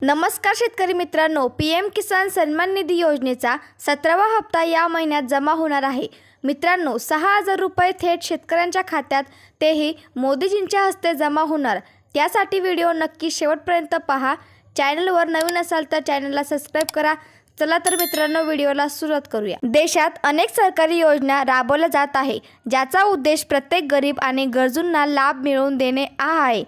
नमस्कार शेतकरी मित्रांनो, PM किसान सन्मान निधी योजनेचा 17वा हप्ता या महिन्यात जमा होणार आहे। मित्रांनो, 6,000 रुपये थेट शेतकऱ्यांच्या खात्यात, तेही मोदीजींच्या हस्ते जमा होणार। त्यासाठी व्हिडिओ नक्की शेवटपर्यंत पहा। चॅनलवर नवीन असाल तर चॅनलला सबस्क्राइब करा। चला तर मित्रांनो, व्हिडिओला सुरुवात करूया। देशात अनेक सरकारी योजना राबवल्या जात आहे, ज्याचा उद्देश प्रत्येक गरीब आणि गरजूंना लाभ मिळवून देणे हा आहे।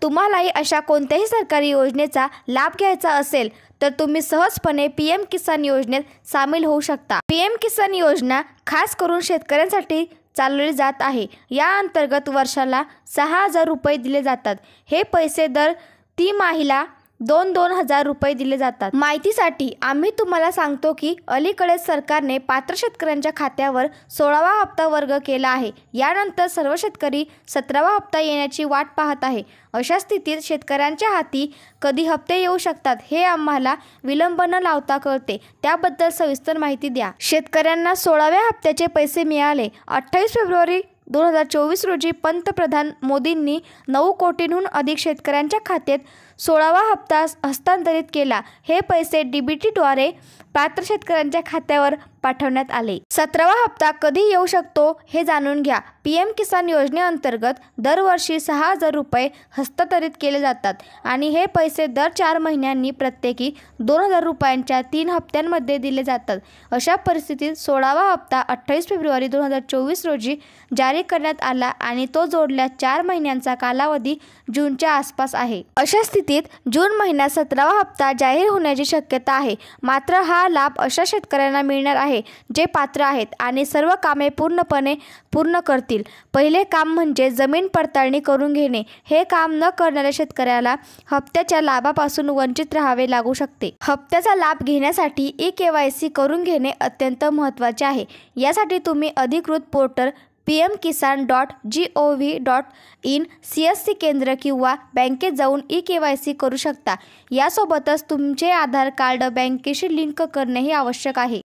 तुम्हालाही अशा कोणत्याही सरकारी योजनेचा लाभ घ्यायचा असेल तर तुम्ही सहजपणे PM किसान योजनेत सामील होऊ शकता। PM किसान योजना खास करून शेतकऱ्यांसाठी चालवली जात आहे। या अंतर्गत वर्षाला 6,000 रुपये दिले जातात। हे पैसे दर तिमाहीला 2-2 हजार रुपये दिले जातात। माहितीसाठी आम्ही तुम्हाला सांगतो की अलीकडेच सरकारने पात्र शेतकऱ्यांच्या खात्यावर 16वा हप्ता वर्ग केला आहे। यानंतर सर्व शेतकरी 17वा हप्ता येण्याची वाट पाहत आहे। अशा स्थितीत शेतकऱ्यांच्या हाती कधी हप्ते येऊ शकतात हे आम्हाला विलंब न लावता कळते, त्याबद्दल सविस्तर माहिती द्या। शेतकऱ्यांना 16व्या हप्त्याचे पैसे मिळाले। 28 फेब्रुवारी 2024 रोजी पंतप्रधान मोदींनी 9 कोटींहून अधिक शेतकऱ्यांच्या खात्यात 16वा हप्ता हस्तांतरित केला। हे पैसे DBTद्वारे पात्र शेतकऱ्यांच्या खात्यावर पाठवण्यात आले। 17वा हप्ता कधी येऊ शकतो हे जाणून घ्या। PM किसान योजनेअंतर्गत दरवर्षी 6,000 रुपये हस्तांतरित केले जातात आणि हे पैसे दर 4 महिन्यांनी प्रत्येकी 2,000 रुपयांच्या 3 हप्त्यांमध्ये दिले जातात। अशा परिस्थितीत 16वा हप्ता 28 फेब्रुवारी 2024 रोजी जारी करण्यात आला आणि तो जोडल्या 4 महिन्यांचा कालावधी जूनच्या आसपास आहे। अशा स्थितीत जून महिन्यात 17वा हप्ता जाहीर होण्याची शक्यता आहे। मात्र हा लाभ अशा शेतकऱ्यांना मिळणार आहे जे पात्र आहेत आणि सर्व कामे पूर्ण करतील। पहिले काम म्हणजे जमीन पडताळणी करून घेणे। हे काम न करणाऱ्या शेतकऱ्याला हप्त्याच्या लाभापासून वंचित राहावे लागू शकते। हप्त्याचा लाभ घेण्यासाठी eKYC करून घेणे अत्यंत महत्त्वाचे आहे। यासाठी तुम्ही अधिकृत पोर्टल pmkisan.gov.in CSC केंद्र किंवा बँकेत जाऊन eKYC करू शकता। यासोबतच तुमचे आधार कार्ड बँकेशी लिंक करणेही आवश्यक आहे।